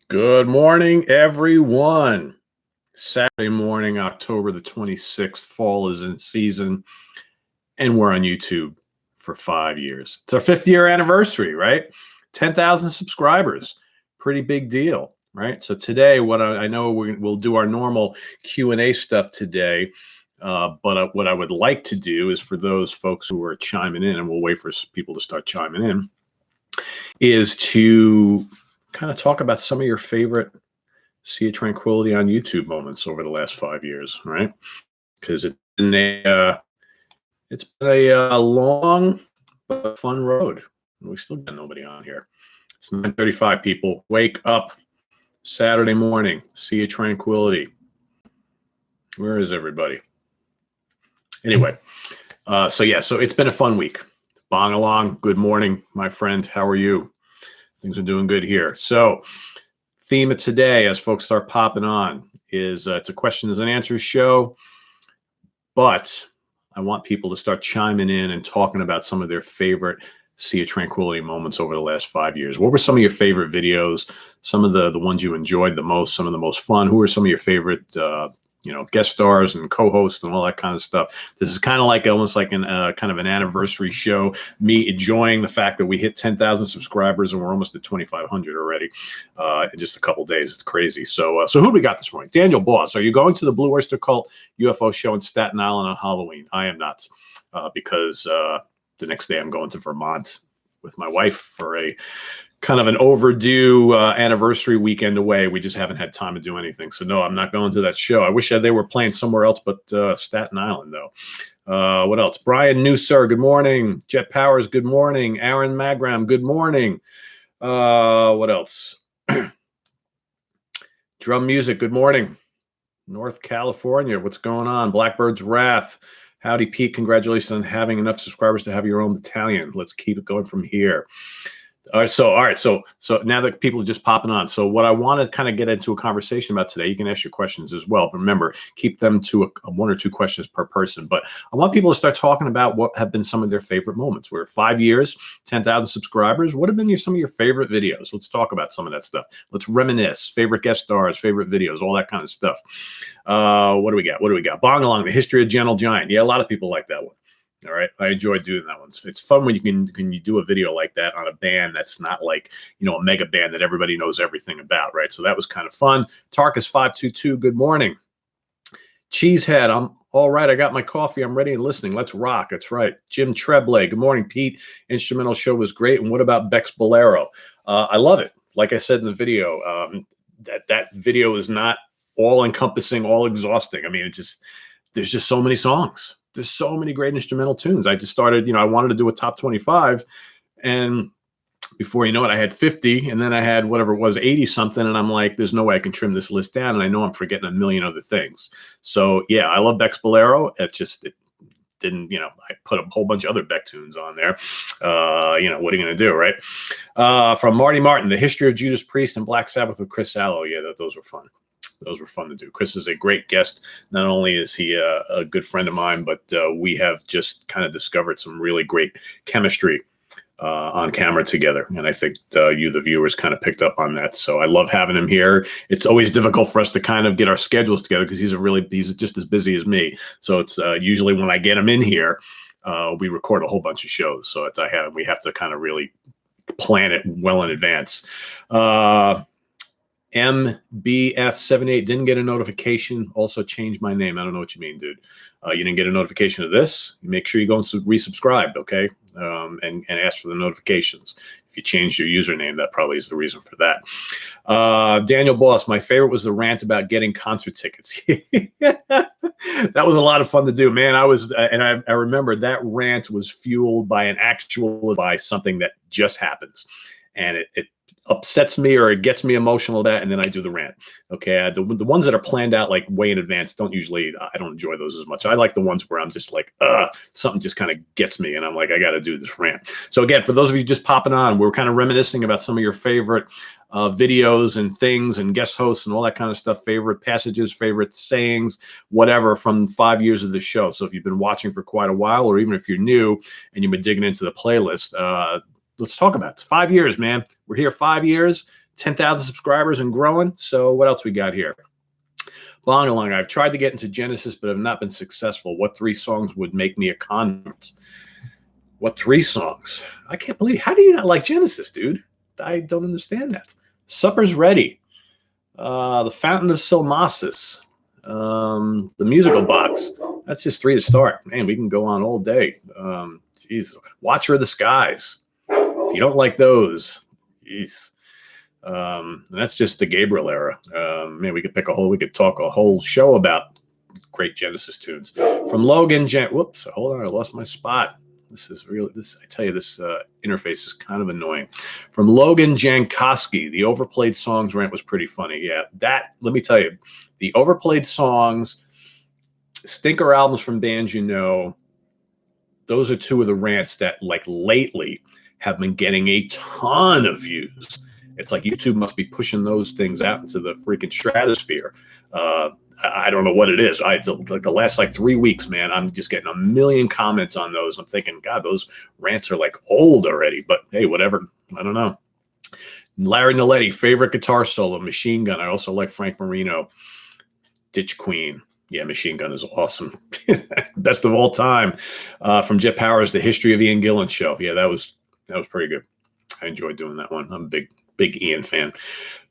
Good morning, everyone. Saturday morning, October the 26th. Fall is in season, and we're on YouTube for 5 years. It's our 5th-year anniversary, right? 10,000 subscribers. Pretty big deal, right? So today, what I know we'll do our normal Q&A stuff today, but what I would like to do is for those folks who are chiming in, and we'll wait for people to start chiming in, is to kind of talk about some of your favorite Sea of Tranquility on YouTube moments over the last 5 years, right? Because it's been a long but fun road. We still got nobody on here. It's 9:35. People, wake up! Saturday morning, Sea of Tranquility. Where is everybody? Anyway, so it's been a fun week. Bong along. Good morning, my friend. How are you? Things are doing good here. So, theme of today, as folks start popping on, is it's a questions and answers show, but I want people to start chiming in and talking about some of their favorite Sea of Tranquility moments over the last 5 years. What were some of your favorite videos? Some of the ones you enjoyed the most, some of the most fun? Who are some of your favorite guest stars and co-hosts and all that kind of stuff? This is kind of like almost like an kind of an anniversary show, me enjoying the fact that we hit 10,000 subscribers and we're almost at 2,500 already in just a couple days. It's crazy. So who do we got this morning? Daniel Boss, are you going to the Blue Oyster Cult UFO show in Staten Island on Halloween? I am not, because the next day I'm going to Vermont with my wife for a kind of an overdue anniversary weekend away. We just haven't had time to do anything. So no, I'm not going to that show. I wish they were playing somewhere else, but Staten Island though. What else? Brian Newsir, good morning. Jet Powers, good morning. Aaron Magram, good morning. What else? Drum Music, good morning. North California, what's going on? Blackbird's Wrath. Howdy, Pete. Congratulations on having enough subscribers to have your own battalion. Let's keep it going from here. All right. So now that people are just popping on. So what I want to kind of get into a conversation about today, you can ask your questions as well. But remember, keep them to a 1 or 2 questions per person. But I want people to start talking about what have been some of their favorite moments. We're 5 years, 10,000 subscribers. What have been some of your favorite videos? Let's talk about some of that stuff. Let's reminisce. Favorite guest stars, favorite videos, all that kind of stuff. What do we got? Bong Along, The History of Gentle Giant. Yeah, a lot of people like that one. All right. I enjoy doing that one. It's fun when you do a video like that on a band that's not like, a mega band that everybody knows everything about, right? So that was kind of fun. Tarkus 522, good morning. Cheesehead, I'm all right. I got my coffee. I'm ready and listening. Let's rock. That's right. Jim Treblay, good morning, Pete. Instrumental show was great. And what about Beck's Bolero? I love it. Like I said in the video, that video is not all encompassing, all exhausting. I mean, there's just so many songs. There's so many great instrumental tunes. I just started, I wanted to do a top 25, and before you know it, I had 50, and then I had whatever it was, 80 something, and I'm like, there's no way I can trim this list down, and I know I'm forgetting a million other things. So yeah, I love Beck's Bolero. It didn't, I put a whole bunch of other Beck tunes on there. What are you going to do, right? From Marty Martin, The History of Judas Priest and Black Sabbath with Chris Sallow. Yeah, those were fun. Those were fun to do. Chris is a great guest. Not only is he a good friend of mine, but we have just kind of discovered some really great chemistry on camera together. And I think you, the viewers, kind of picked up on that. So I love having him here. It's always difficult for us to kind of get our schedules together because he's just as busy as me. So it's usually when I get him in here, we record a whole bunch of shows. So we have to kind of really plan it well in advance. MBF78 didn't get a notification. Also changed my name. I don't know what you mean, dude. You didn't get a notification of this. Make sure you go and resubscribe, okay? And ask for the notifications. If you changed your username, that probably is the reason for that. Daniel Boss, my favorite was the rant about getting concert tickets. That was a lot of fun to do, man. I remember that rant was fueled by something that just happens, and it upsets me or it gets me emotional, and then I do the rant. Okay, the ones that are planned out like way in advance I don't enjoy those as much. I like the ones where I'm just like, something just kind of gets me, and I'm like, I got to do this rant. So again, for those of you just popping on, we're kind of reminiscing about some of your favorite videos and things and guest hosts and all that kind of stuff, favorite passages, favorite sayings, whatever, from 5 years of the show. So if you've been watching for quite a while, or even if you're new and you've been digging into the playlist, let's talk about it. It's 5 years, man. We're here 5 years, 10,000 subscribers and growing. So what else we got here? Bong along. I've tried to get into Genesis, but have not been successful. What 3 songs would make me a convert? What 3 songs? I can't believe. How do you not like Genesis, dude? I don't understand that. Supper's Ready. The Fountain of Salmacis. The Musical Box. That's just 3 to start. Man, we can go on all day. Watcher of the Skies. If you don't like those, geez. And that's just the Gabriel era. Man, we could talk a whole show about great Genesis tunes. From Logan whoops, hold on, I lost my spot. This is really, I tell you, this interface is kind of annoying. From Logan Jankowski, the overplayed songs rant was pretty funny. Yeah, let me tell you, the overplayed songs, stinker albums from bands you know, those are 2 of the rants that, like, lately have been getting a ton of views. It's like YouTube must be pushing those things out into the freaking stratosphere. I don't know what it is. The last 3 weeks, man, I'm just getting a million comments on those. I'm thinking, God, those rants are like old already. But hey, whatever. I don't know. Larry Nalletti, favorite guitar solo, Machine Gun. I also like Frank Marino. Ditch Queen. Yeah, Machine Gun is awesome. Best of all time. From Jet Powers, The History of Ian Gillan Show. Yeah, that was pretty good. I enjoyed doing that one. I'm a big Ian fan.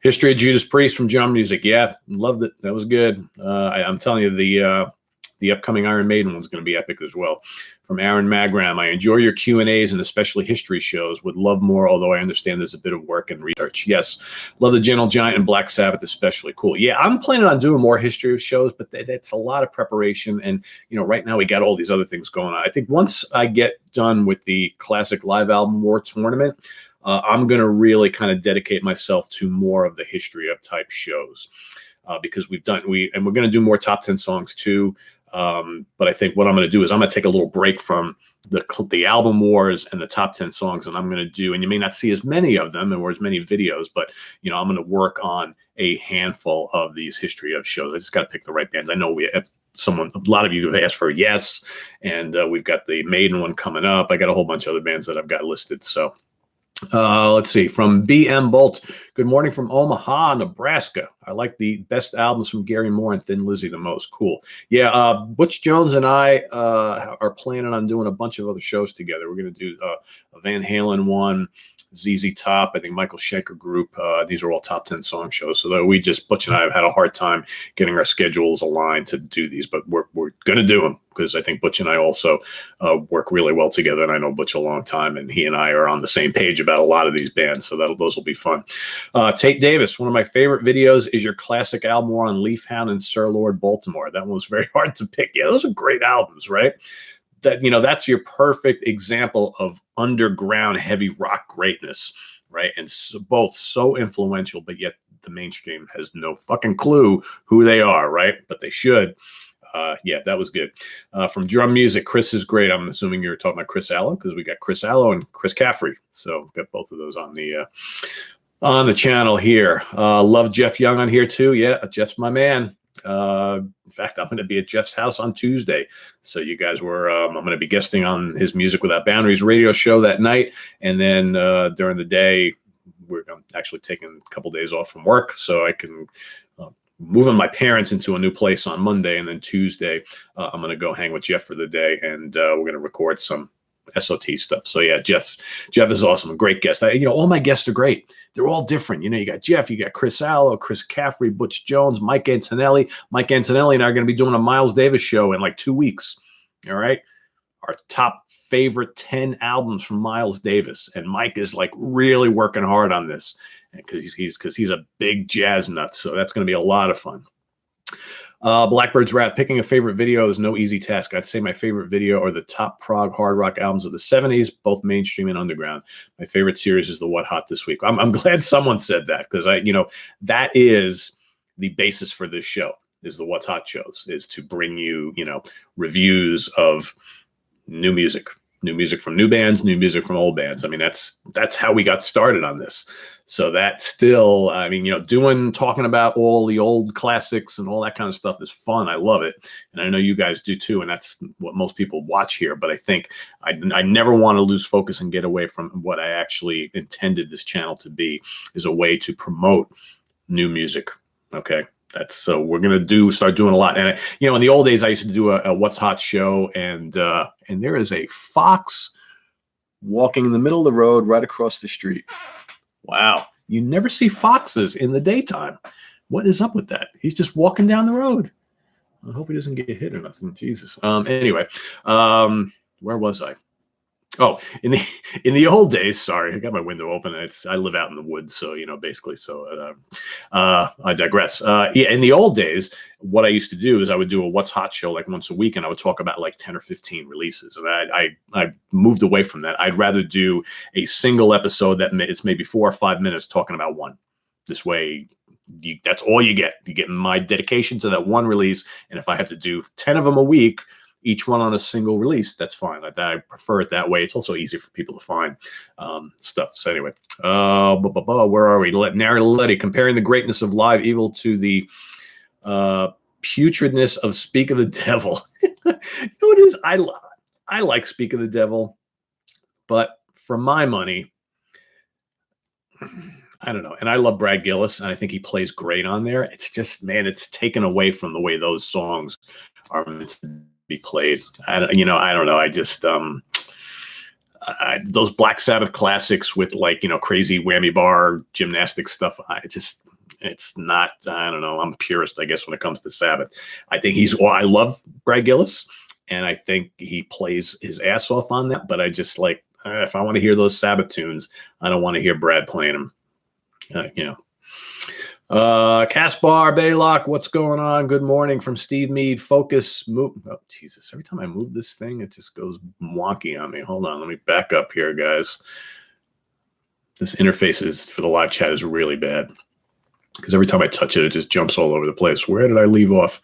History of Judas Priest from John Music. Yeah, loved it. That was good. I'm telling you, the upcoming Iron Maiden one's going to be epic as well. From Aaron Magram, I enjoy your Q&As and especially history shows. Would love more, although I understand there's a bit of work and research. Yes, love the Gentle Giant and Black Sabbath especially. Cool. Yeah, I'm planning on doing more history shows, but that's a lot of preparation. And, right now we got all these other things going on. I think once I get done with the classic live album war tournament, I'm going to really kind of dedicate myself to more of the history of type shows because we're going to do more top 10 songs too. But I think what I'm going to do is I'm going to take a little break from the album wars and the top 10 songs. And I'm going to do, and you may not see as many of them or as many videos, but, I'm going to work on a handful of these history of shows. I just got to pick the right bands. I know we have a lot of you have asked for Yes. And we've got the Maiden one coming up. I got a whole bunch of other bands that I've got listed. So, let's see, from BM Bolt. Good morning from Omaha, Nebraska. I like the best albums from Gary Moore and Thin Lizzy the most. Cool. Yeah, Butch Jones and I are planning on doing a bunch of other shows together. We're going to do a Van Halen one, ZZ Top, I think Michael Schenker Group. These are all top 10 song shows. So that Butch and I have had a hard time getting our schedules aligned to do these, but we're going to do them because I think Butch and I also work really well together. And I know Butch a long time, and he and I are on the same page about a lot of these bands. So those will be fun. Tate Davis, one of my favorite videos is your classic album on Leaf Hound and Sir Lord Baltimore. That one was very hard to pick. Yeah, those are great albums, right? That's your perfect example of underground heavy rock greatness, right? And both so influential, but yet the mainstream has no fucking clue who they are, right? But they should. Yeah, that was good. From Drum Music, Chris is great. I'm assuming you're talking about Chris Allo because we got Chris Allo and Chris Caffrey. So got both of those on the channel here. Love Jeff Young on here too. Yeah, Jeff's my man. In fact, I'm going to be at Jeff's house on Tuesday. So you guys I'm going to be guesting on his Music Without Boundaries radio show that night. And then during the day, I'm actually taking a couple days off from work so I can moving my parents into a new place on Monday. And then Tuesday, I'm going to go hang with Jeff for the day. And we're going to record some SoT stuff. So yeah, Jeff is awesome. A great guest. All my guests are great. They're all different. You got Jeff, you got Chris Allo, Chris Caffrey, Butch Jones, Mike Antonelli. Mike Antonelli and I are going to be doing a Miles Davis show in like 2 weeks. All right. Our top favorite 10 albums from Miles Davis. And Mike is like really working hard on this because he's a big jazz nut. So that's going to be a lot of fun. Blackbird's Wrath, picking a favorite video is no easy task. I'd say my favorite video are the top prog hard rock albums of the 70s, both mainstream and underground. My favorite series is the What Hot This Week. I'm glad someone said that because that is the basis for this show is the What's Hot shows is to bring you, reviews of new music from new bands, new music from old bands. I mean, that's how we got started on this. So that still, I mean, talking about all the old classics and all that kind of stuff is fun. I love it. And I know you guys do too. And that's what most people watch here. But I think I never want to lose focus and get away from what I actually intended this channel to be, is a way to promote new music. Okay. So we're going to start doing a lot. And, in the old days, I used to do a What's Hot show, and there is a fox walking in the middle of the road right across the street. Wow. You never see foxes in the daytime. What is up with that? He's just walking down the road. I hope he doesn't get hit or nothing. Jesus. Anyway, where was I? Oh, in the old days, sorry, I got my window open. I live out in the woods, so basically. So I digress. Yeah, in the old days, what I used to do is I would do a What's Hot show like once a week, and I would talk about like 10 or 15 releases. And I moved away from that. I'd rather do a single episode that it's maybe 4 or 5 minutes talking about one. This way, that's all you get. You get my dedication to that one release, and if I have to do 10 of them a week, each one on a single release, that's fine. I prefer it that way. It's also easy for people to find stuff. So anyway, where are we? Narraletti, comparing the greatness of Live Evil to the putridness of Speak of the Devil. You know what it is? I like Speak of the Devil, but for my money, I don't know. And I love Brad Gillis, and I think he plays great on there. It's just, man, it's taken away from the way those songs are meant to be played. I don't know. I just those Black Sabbath classics with crazy whammy bar gymnastic stuff. It's not. I don't know. I'm a purist, I guess, when it comes to Sabbath. I think I love Brad Gillis, and I think he plays his ass off on that. But I just if I want to hear those Sabbath tunes, I don't want to hear Brad playing them. Caspar Baylock, what's going on? Good morning from Steve Mead. Focus move. Oh, Jesus. Every time I move this thing, it just goes wonky on me. Hold on. Let me back up here, guys. This interface for the live chat is really bad, because every time I touch it, it just jumps all over the place. Where did I leave off?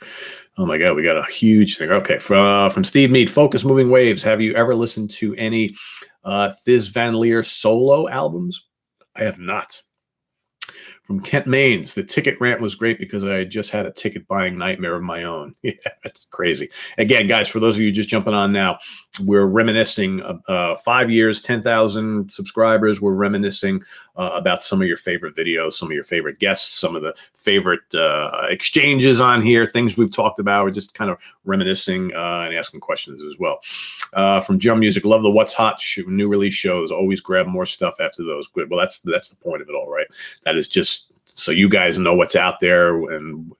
Oh my God, we got a huge thing. Okay. From Steve Mead, Focus Moving Waves. Have you ever listened to any Thiz Van Leer solo albums? I have not. From Kent Maines, the ticket rant was great because I had just had a ticket buying nightmare of my own. Yeah, that's crazy. Again, guys, for those of you just jumping on now, we're reminiscing 5 years, 10,000 subscribers. We're reminiscing about some of your favorite videos, some of your favorite guests, some of the favorite exchanges on here, things we've talked about. We're just kind of reminiscing and asking questions as well. From Jum Music, love the What's Hot new release shows. Always grab more stuff after those. Good. Well, that's the point of it all, right? That is just so you guys know what's out there and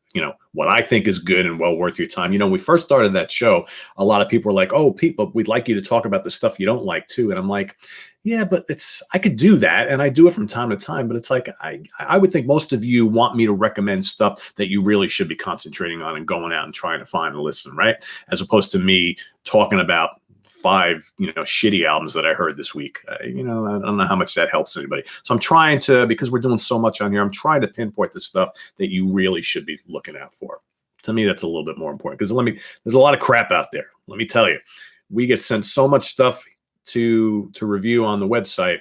what I think is good and well worth your time. When we first started that show, a lot of people were like, "Oh, Pete, but we'd like you to talk about the stuff you don't like too." And I'm like, yeah, but I could do that, and I do it from time to time. But it's like I would think most of you want me to recommend stuff that you really should be concentrating on and going out and trying to find and listen, right? As opposed to me talking about 5 shitty albums that I heard this week. I don't know how much that helps anybody. So I'm trying to, because we're doing so much on here, I'm trying to pinpoint the stuff that you really should be looking out for. To me, that's a little bit more important, because there's a lot of crap out there. Let me tell you, we get sent so much stuff to review on the website.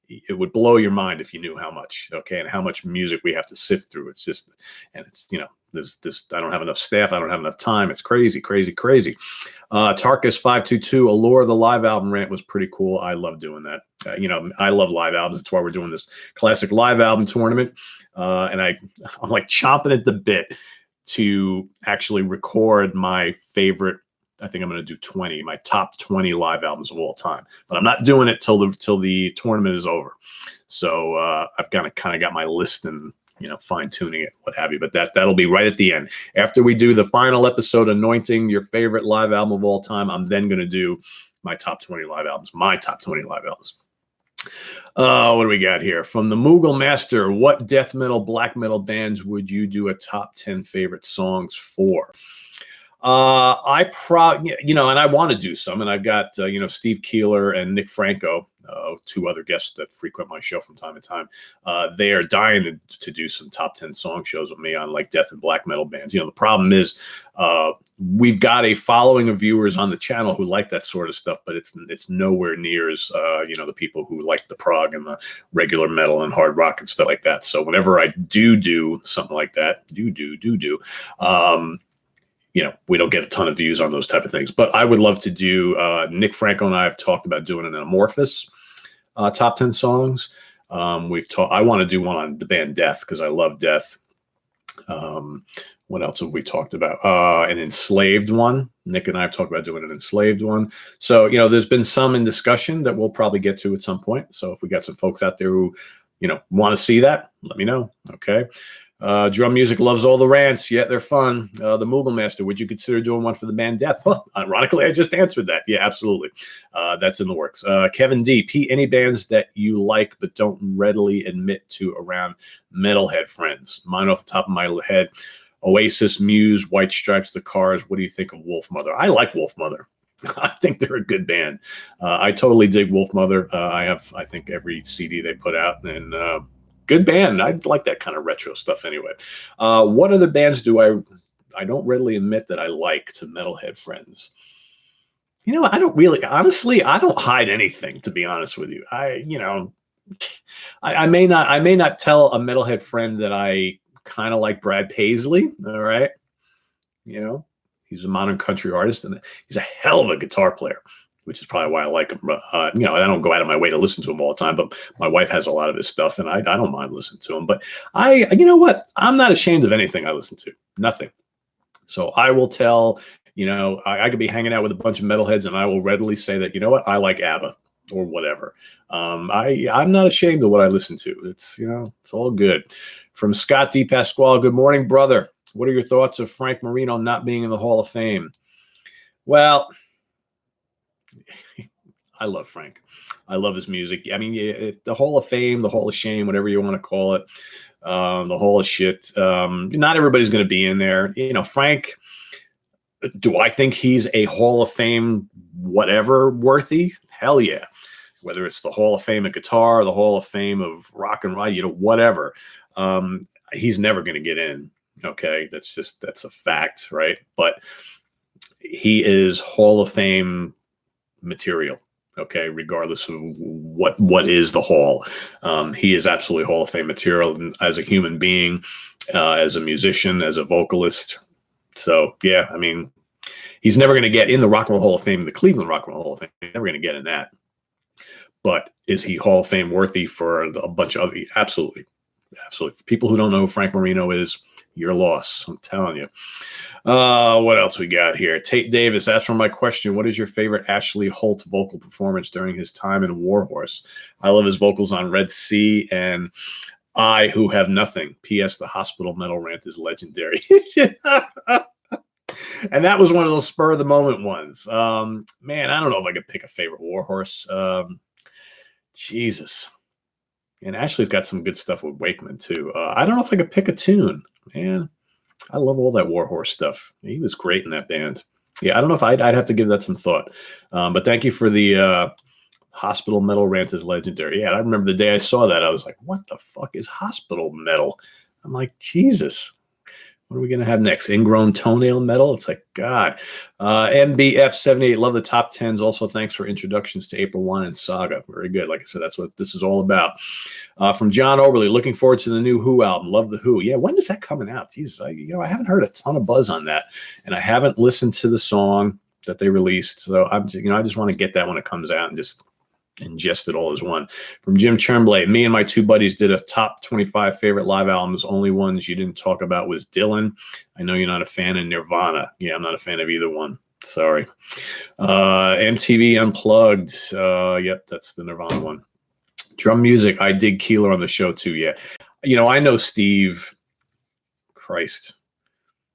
It would blow your mind if you knew how much, okay, and how much music we have to sift through. It's just, and it's, there's this, I don't have enough staff. I don't have enough time. It's crazy, crazy, crazy. Tarkus 522, Allure, the live album rant was pretty cool. I love doing that. I love live albums. That's why we're doing this classic live album tournament. And I'm like chomping at the bit to actually record my favorite. I think I'm going to do my top 20 live albums of all time, but I'm not doing it till the tournament is over. So I've kind of got my list and, fine tuning it, what have you, but that'll be right at the end. After we do the final episode, anointing your favorite live album of all time, I'm then going to do my top 20 live albums, What do we got here? From the Moogle Master, what death metal, black metal bands would you do a top 10 favorite songs for? And I want to do some, and I've got, Steve Keeler and Nick Franco, two other guests that frequent my show from time to time. They are dying to do some top 10 song shows with me on like death and black metal bands. The problem is, we've got a following of viewers on the channel who like that sort of stuff, but it's nowhere near as, the people who like the prog and the regular metal and hard rock and stuff like that. So whenever I do something like that, we don't get a ton of views on those type of things. But I would love to do, Nick Franco and I have talked about doing an Amorphous top 10 songs. I want to do one on the band Death because I love Death. What else have we talked about? An Enslaved one. Nick and I have talked about doing an Enslaved one. So, there's been some in discussion that we'll probably get to at some point. So if we got some folks out there who, want to see that, let me know. Okay. Drum Music loves all the rants. Yeah, they're fun. The Moogle Master, would you consider doing one for the band Death? Well, ironically, I just answered that. Yeah, absolutely. That's in the works. Kevin D. P, any bands that you like but don't readily admit to around metalhead friends? Mine off the top of my head, Oasis, Muse, White Stripes, The Cars. What do you think of Wolf Mother? I like Wolf Mother. I think they're a good band. I totally dig Wolf Mother. I have, I think, every CD they put out, and good band. I like that kind of retro stuff anyway. What other bands do I don't readily admit that I like to metalhead friends? I don't really, honestly, I don't hide anything, to be honest with you. I may not tell a metalhead friend that I kind of like Brad Paisley. All right. He's a modern country artist and he's a hell of a guitar player, which is probably why I like him. I don't go out of my way to listen to him all the time, but my wife has a lot of his stuff and I don't mind listening to him. But I'm not ashamed of anything I listen to. Nothing. So I will tell, I could be hanging out with a bunch of metalheads and I will readily say that, I like ABBA or whatever. I'm not ashamed of what I listen to. It's, it's all good. From Scott D. Pasquale, good morning, brother. What are your thoughts of Frank Marino not being in the Hall of Fame? Well, I love Frank. I love his music. I mean, the Hall of Fame, the Hall of Shame, whatever you want to call it, the Hall of Shit. Not everybody's going to be in there. Frank, do I think he's a Hall of Fame whatever worthy? Hell yeah. Whether it's the Hall of Fame of guitar, the Hall of Fame of rock and roll, whatever. He's never going to get in. Okay. That's a fact, right? But he is Hall of Fame material. Okay. Regardless of what is the Hall. He is absolutely Hall of Fame material as a human being, as a musician, as a vocalist. So yeah, I mean, he's never going to get in the Rock and Roll Hall of Fame, the Cleveland Rock and Roll Hall of Fame. He's never going to get in that. But is he Hall of Fame worthy for a bunch of other? Absolutely. Absolutely. For people who don't know who Frank Marino is, your loss. I'm telling you. What else we got here? Tate Davis asked for my question. What is your favorite Ashley Holt vocal performance during his time in Warhorse? I love his vocals on Red Sea and I Who Have Nothing. P.S. The hospital metal rant is legendary. And that was one of those spur of the moment ones. Man, I don't know if I could pick a favorite Warhorse. Jesus. And Ashley's got some good stuff with Wakeman too. I don't know if I could pick a tune. Man, I love all that Warhorse stuff. He was great in that band. Yeah, I don't know if I'd have to give that some thought. But thank you for the hospital metal rant is legendary. Yeah, I remember the day I saw that. I was like, what the fuck is hospital metal? I'm like, Jesus. What are we going to have next? Ingrown toenail metal? It's like, God. MBF78, love the top 10s. Also, thanks for introductions to April 1 and Saga. Very good. Like I said, that's what this is all about. From John Overly, looking forward to the new Who album. Love the Who. Yeah, when is that coming out? Jesus, I haven't heard a ton of buzz on that. And I haven't listened to the song that they released. So I just want to get that when it comes out and just ingest it all as one. From Jim Chernblay, me and my two buddies did a top 25 favorite live albums. Only ones you didn't talk about was Dylan. I know you're not a fan of Nirvana. Yeah, I'm not a fan of either one. Sorry. MTV Unplugged. Yep, that's the Nirvana one. Drum Music. I dig Keeler on the show too. Yeah. I know Steve, Christ,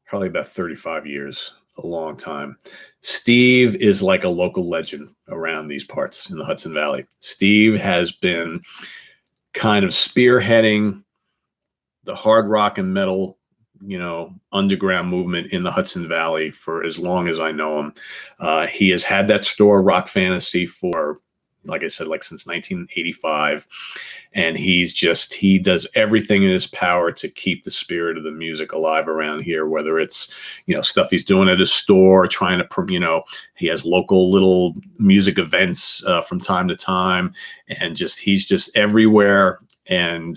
probably about 35 years. A long time. Steve is like a local legend around these parts in the Hudson Valley. Steve has been kind of spearheading the hard rock and metal underground movement in the Hudson Valley for as long as I know him. He has had that store, Rock Fantasy, for, like I said, since 1985. And he does everything in his power to keep the spirit of the music alive around here, whether it's, stuff he's doing at his store, trying to, he has local little music events from time to time. And he's just everywhere. And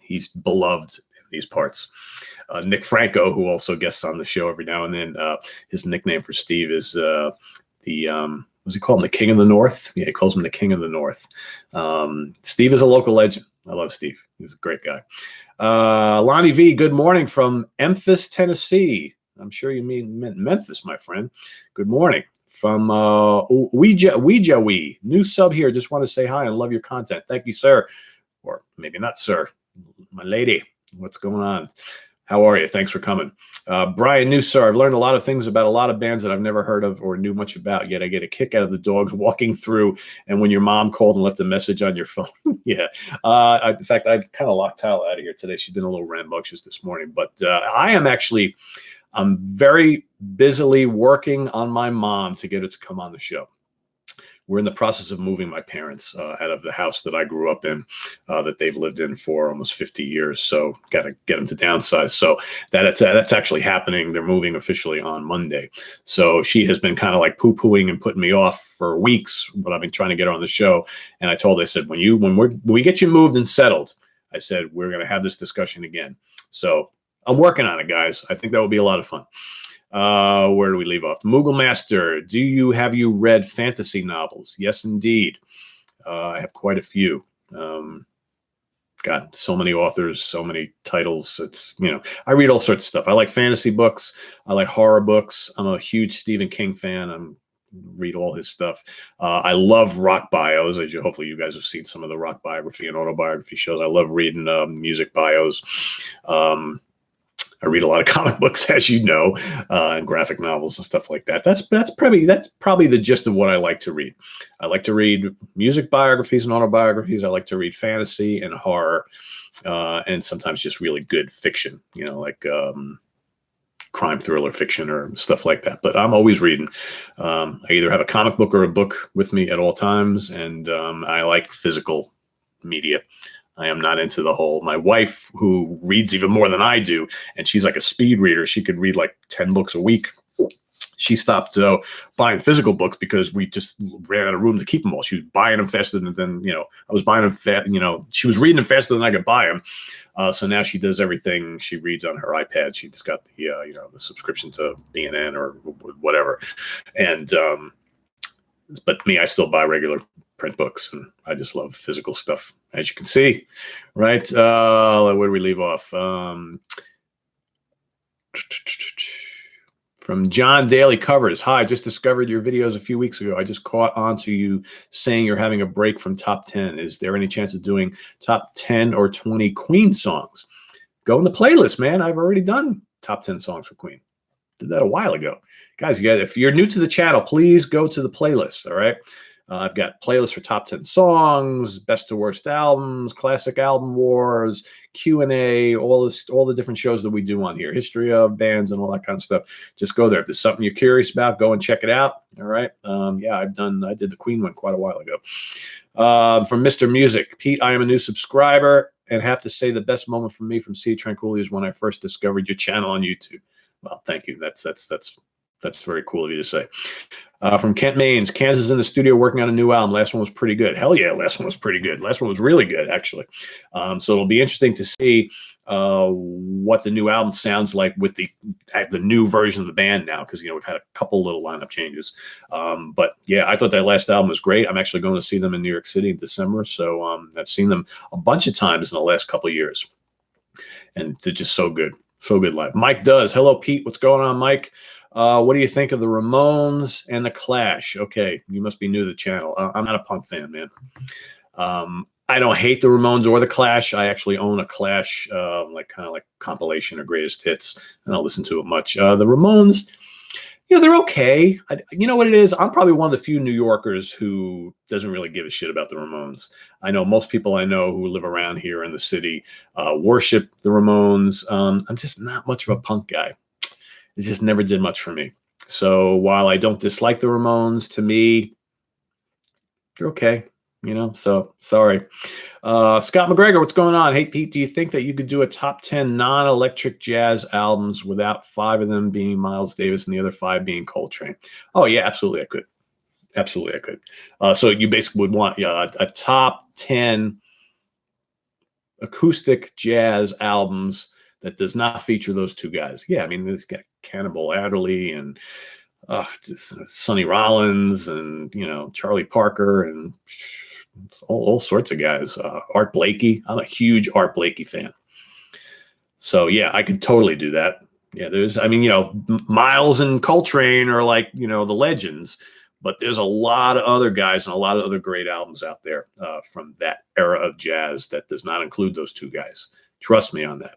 he's beloved in these parts. Nick Franco, who also guests on the show every now and then, his nickname for Steve is what's he call him? The King of the North? Yeah, he calls him the King of the North. Steve is a local legend. I love Steve. He's a great guy. Lonnie V, good morning from Memphis, Tennessee. I'm sure you meant Memphis, my friend. Good morning. From Ouija Wee. New sub here. Just want to say hi and love your content. Thank you, sir. Or maybe not, sir. My lady. What's going on? How are you? Thanks for coming. Brian Newsar, I've learned a lot of things about a lot of bands that I've never heard of or knew much about, yet I get a kick out of the dogs walking through and when your mom called and left a message on your phone. Yeah. In fact, I kind of locked Tyler out of here today. She's been a little rambunctious this morning, but I'm very busily working on my mom to get her to come on the show. We're in the process of moving my parents out of the house that I grew up in, that they've lived in for almost 50 years. So got to get them to downsize. So that's actually happening. They're moving officially on Monday. So she has been kind of like poo-pooing and putting me off for weeks, but I've been trying to get her on the show. And I told her, I said, when we get you moved and settled, I said, we're going to have this discussion again. So I'm working on it, guys. I think that will be a lot of fun. Where do we leave off? Moogle Master, have you read fantasy novels? Yes, indeed. I have quite a few. Got so many authors, so many titles. It's, I read all sorts of stuff. I like fantasy books. I like horror books. I'm a huge Stephen King fan. Read all his stuff. I love rock bios. Hopefully you guys have seen some of the rock biography and autobiography shows. I love reading music bios. I read a lot of comic books, as you know, and graphic novels and stuff like that. That's probably the gist of what I like to read. I like to read music biographies and autobiographies. I like to read fantasy and horror, and sometimes just really good fiction, like crime thriller fiction or stuff like that. But I'm always reading. I either have a comic book or a book with me at all times, and I like physical media. I am not into my wife, who reads even more than I do, and she's like a speed reader. She could read like 10 books a week. She stopped buying physical books because we just ran out of room to keep them all. She was buying them faster than I was buying them she was reading them faster than I could buy them. So now she does everything. She reads on her iPad. She just got the subscription to BNN or whatever. And but me, I still buy regular print books, and I just love physical stuff, as you can see, right? Where do we leave off? From John Daly Covers. Hi, just discovered your videos a few weeks ago. I just caught on to you saying you're having a break from top 10. Is there any chance of doing top 10 or 20 Queen songs? Go in the playlist, man. I've already done top 10 songs for Queen. Did that a while ago. Guys, if you're new to the channel, please go to the playlist, all right? I've got playlists for top 10 songs, best to worst albums, classic album wars, Q&A, all the different shows that we do on here, history of bands and all that kind of stuff. Just go there. If there's something you're curious about, go and check it out. All right. I did the Queen one quite a while ago. From Mr. Music, Pete, I am a new subscriber and have to say the best moment for me from Sea Tranquility is when I first discovered your channel on YouTube. Well, thank you. That's very cool of you to say. From Kent Maines, Kansas in the studio working on a new album. Last one was pretty good. Hell yeah, last one was pretty good. Last one was really good, actually. So it'll be interesting to see what the new album sounds like with the new version of the band now, because we've had a couple little lineup changes. But yeah, I thought that last album was great. I'm actually going to see them in New York City in December. So I've seen them a bunch of times in the last couple of years, and they're just so good. So good live. Mike does. Hello, Pete. What's going on, Mike? What do you think of the Ramones and the Clash? Okay, you must be new to the channel. I'm not a punk fan, man. I don't hate the Ramones or the Clash. I actually own a Clash, kind of like compilation or greatest hits, and I don't listen to it much. The Ramones, They're okay. You know what it is? I'm probably one of the few New Yorkers who doesn't really give a shit about the Ramones. I know most people I know who live around here in the city worship the Ramones. I'm just not much of a punk guy. It just never did much for me. So while I don't dislike the Ramones, to me, they're okay. So sorry. Scott McGregor, what's going on? Hey, Pete, do you think that you could do a top 10 non-electric jazz albums without 5 of them being Miles Davis and the other 5 being Coltrane? Oh, yeah, absolutely, I could. Absolutely, I could. So you basically would want a top 10 acoustic jazz albums that does not feature those 2 guys. Yeah, I mean, there's got Cannibal Adderley and Sonny Rollins and, Charlie Parker and all sorts of guys. Art Blakey. I'm a huge Art Blakey fan. So yeah, I could totally do that. Yeah, Miles and Coltrane are like, the legends, but there's a lot of other guys and a lot of other great albums out there from that era of jazz that does not include those 2 guys. Trust me on that.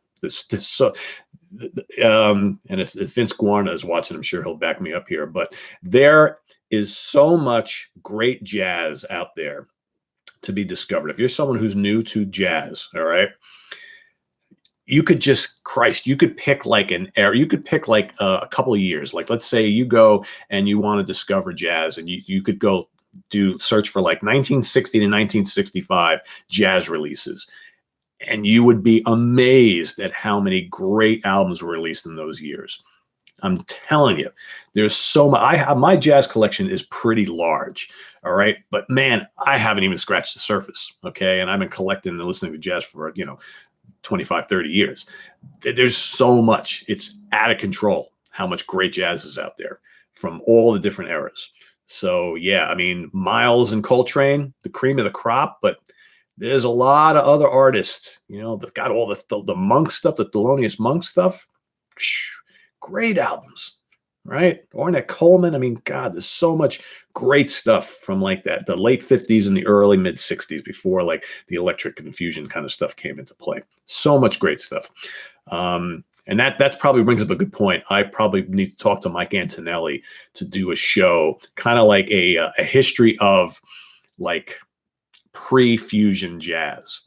And if Vince Guarna is watching, I'm sure he'll back me up here, but there is so much great jazz out there to be discovered. If you're someone who's new to jazz, all right, you could pick like an era. You could pick like a couple of years. Like, let's say you go and you want to discover jazz, and you could go search for like 1960 to 1965 jazz releases. And you would be amazed at how many great albums were released in those years. I'm telling you, there's so much. My jazz collection is pretty large, all right? But man, I haven't even scratched the surface, okay? And I've been collecting and listening to jazz for, 25, 30 years. There's so much. It's out of control how much great jazz is out there from all the different eras. So yeah, I mean, Miles and Coltrane, the cream of the crop, but there's a lot of other artists, that got all the Monk stuff, the Thelonious Monk stuff. Great albums, right? Ornette Coleman. I mean, God, there's so much great stuff from like that, the late 50s and the early mid 60s before like the electric confusion kind of stuff came into play. So much great stuff. And that probably brings up a good point. I probably need to talk to Mike Antonelli to do a show, kind of like a history of like pre-fusion jazz.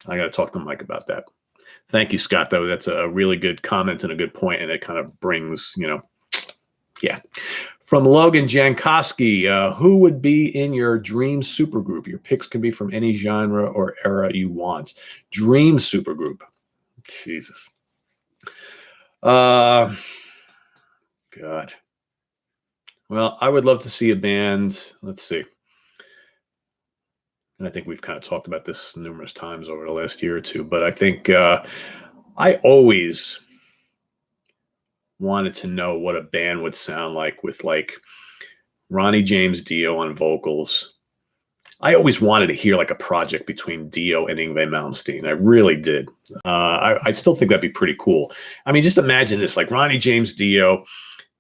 I got to talk to Mike about that. Thank you, Scott, though. That's a really good comment and a good point, and it kind of brings, yeah. From Logan Jankowski, who would be in your dream supergroup? Your picks can be from any genre or era you want. Dream supergroup. Jesus. God. Well, I would love to see a band. Let's see. And I think we've kind of talked about this numerous times over the last year or two, but I think I always wanted to know what a band would sound like with like Ronnie James Dio on vocals. I always wanted to hear like a project between Dio and Yngwie Malmsteen. I really did. I still think that'd be pretty cool. I mean, just imagine this, like Ronnie James Dio,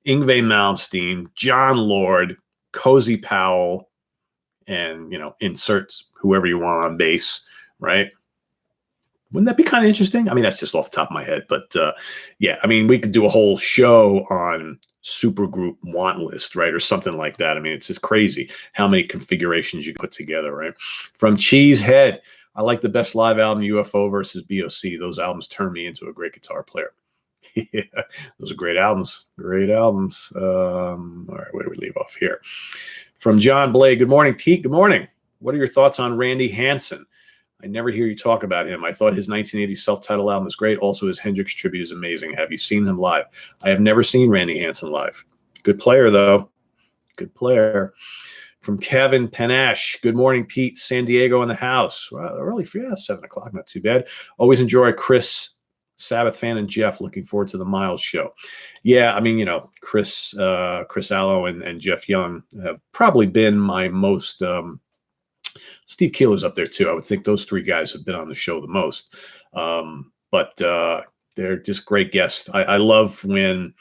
Yngwie Malmsteen, John Lord, Cozy Powell, and, inserts whoever you want on bass, right? Wouldn't that be kind of interesting? I mean, that's just off the top of my head, but yeah, I mean, we could do a whole show on supergroup want list, right? Or something like that. I mean, it's just crazy how many configurations you put together, right? From Cheesehead, I like the best live album, UFO versus BOC. Those albums turn me into a great guitar player. Yeah, those are great albums. Great albums. All right, where do we leave off here? From John Blake, good morning, Pete. Good morning. What are your thoughts on Randy Hansen? I never hear you talk about him. I thought his 1980 self-titled album was great. Also, his Hendrix tribute is amazing. Have you seen him live? I have never seen Randy Hansen live. Good player, though. Good player. From Kevin Panache, good morning, Pete. San Diego in the house. Well, early, yeah, 7 o'clock, not too bad. Always enjoy Chris, Sabbath fan, and Jeff. Looking forward to the Miles show. Yeah, I mean, Chris Allo and Jeff Young have probably been my most Steve Keeler's up there too. I would think those 3 guys have been on the show the most. But they're just great guests. I love when,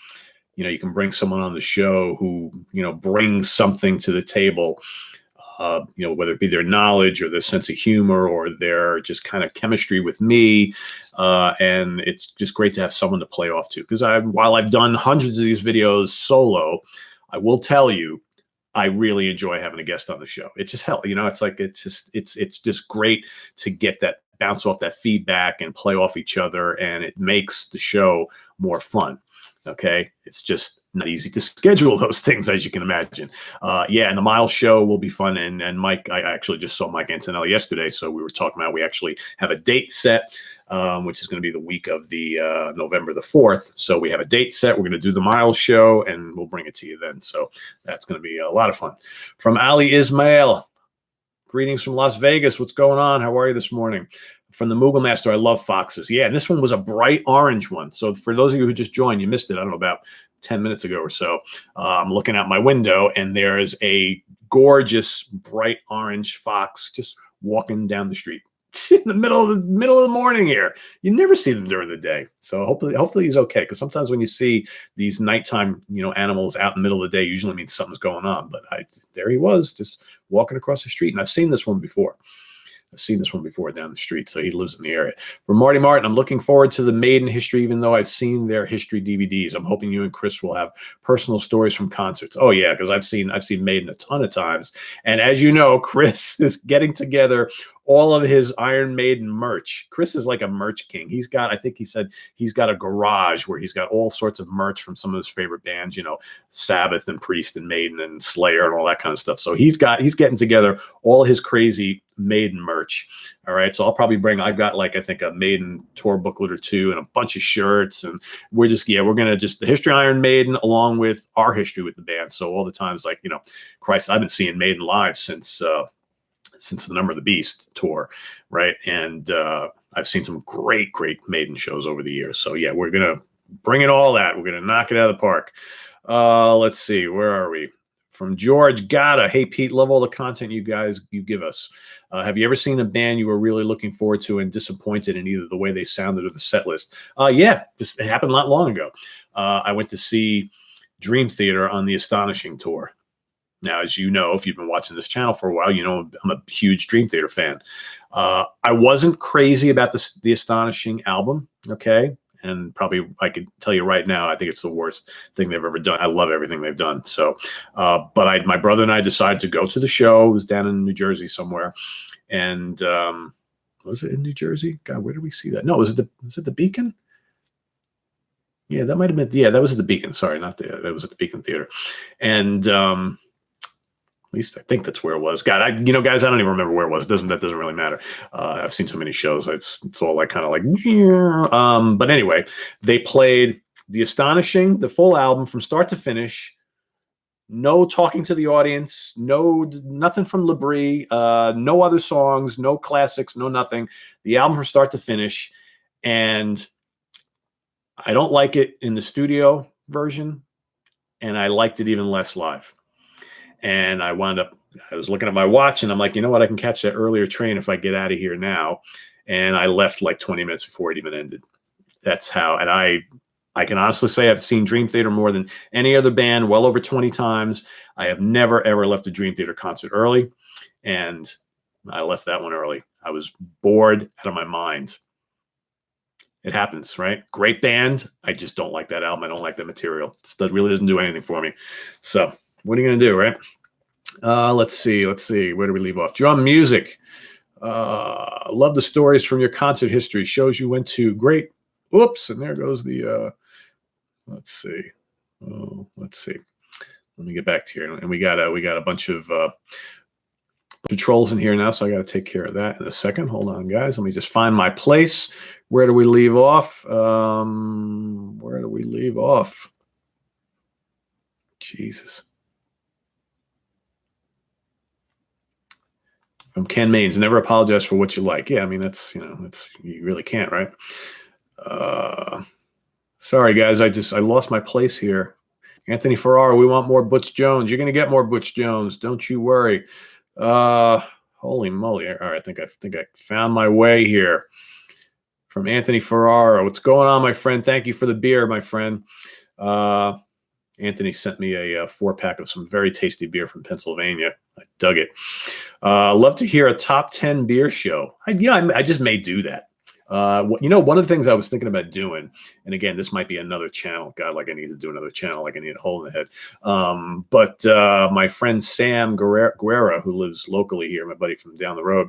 you can bring someone on the show who, brings something to the table whether it be their knowledge or their sense of humor or their just kind of chemistry with me. And it's just great to have someone to play off to. Because while I've done hundreds of these videos solo, I will tell you, I really enjoy having a guest on the show. It's just hell, it's just great to get that, bounce off that feedback and play off each other, and it makes the show more fun. Okay, it's just not easy to schedule those things, as you can imagine. And the Miles show will be fun. And Mike, I actually just saw Mike Antonelli yesterday, so we were talking about, we actually have a date set, which is going to be the week of the November the 4th. So we have a date set. We're going to do the Miles show, and we'll bring it to you then. So that's going to be a lot of fun. From Ali Ismail, greetings from Las Vegas. What's going on? How are you this morning? From the Moogle Master, I love foxes. Yeah, and this one was a bright orange one. So for those of you who just joined, you missed it, I don't know, about 10 minutes ago or so. I'm looking out my window, and there's a gorgeous bright orange fox just walking down the street in the middle of the morning here. You never see them during the day. So hopefully he's okay, because sometimes when you see these nighttime animals out in the middle of the day, usually means something's going on. But there he was, just walking across the street. And I've seen this one before. Down the street, so he lives in the area. For Marty Martin, I'm looking forward to the Maiden history, even though I've seen their history DVDs. I'm hoping you and Chris will have personal stories from concerts. Oh yeah, because I've seen Maiden a ton of times, and as you know, Chris is getting together all of his Iron Maiden merch. Chris is like a merch king. I think he said he's got a garage where he's got all sorts of merch from some of his favorite bands, Sabbath and Priest and Maiden and Slayer and all that kind of stuff. So he's getting together all his crazy Maiden merch. All right. So I'll probably I've got I think a Maiden tour booklet or two and a bunch of shirts. And we're going to just the history of Iron Maiden along with our history with the band. So all the times, Christ, I've been seeing Maiden live since the Number of the Beast tour. Right. And I've seen some great Maiden shows over the years. So yeah, we're going to bring in all that. We're going to knock it out of the park. Let's see. Where are we? From George Gata. Hey, Pete, love all the content you give us. Have you ever seen a band you were really looking forward to and disappointed in either the way they sounded or the set list? Yeah, it happened not long ago. I went to see Dream Theater on the Astonishing tour. Now, as you know, if you've been watching this channel for a while, I'm a huge Dream Theater fan. I wasn't crazy about the Astonishing album, okay? And probably I could tell you right now, I think it's the worst thing they've ever done. I love everything they've done. So, but my brother and I decided to go to the show. It was down in New Jersey somewhere. And was it in New Jersey? God, where did we see that? No, was it the Beacon? Yeah, that might have been. Yeah, that was at the Beacon. Sorry, that was at the Beacon Theater. And at least I think that's where it was. God, guys, I don't even remember where it was. That doesn't really matter. I've seen so many shows. It's all but anyway, they played The Astonishing, the full album from start to finish. No talking to the audience. Nothing from Labrie. No other songs. No classics. No nothing. The album from start to finish. And I don't like it in the studio version, and I liked it even less live. And I was looking at my watch, and I'm like, you know what? I can catch that earlier train if I get out of here now. And I left 20 minutes before it even ended. That's how. And I can honestly say I've seen Dream Theater more than any other band, well over 20 times. I have never, ever left a Dream Theater concert early. And I left that one early. I was bored out of my mind. It happens, right? Great band. I just don't like that album. I don't like that material. It really doesn't do anything for me. So what are you going to do, right? Let's see. Where do we leave off? Drum music. Love the stories from your concert history. Shows you went to. Great. Whoops. And there goes the, let's see. Let's see. Let me get back to here. And we got a bunch of trolls in here now, so I got to take care of that in a second. Hold on, guys. Let me just find my place. Where do we leave off? Where do we leave off? Jesus. From Ken Maines, never apologize for what you like. Yeah, I mean, that's you really can't, right? Sorry, guys. I lost my place here. Anthony Ferrara, we want more Butch Jones. You're going to get more Butch Jones. Don't you worry. Holy moly. All right, I think I found my way here. From Anthony Ferrara. What's going on, my friend? Thank you for the beer, my friend. Anthony sent me a 4-pack of some very tasty beer from Pennsylvania. I dug it. Love to hear a top 10 beer show. I just may do that. One of the things I was thinking about doing, and again, this might be another channel. God, like I need to do another channel. Like I need a hole in the head. But my friend Sam Guerra, who lives locally here, my buddy from down the road,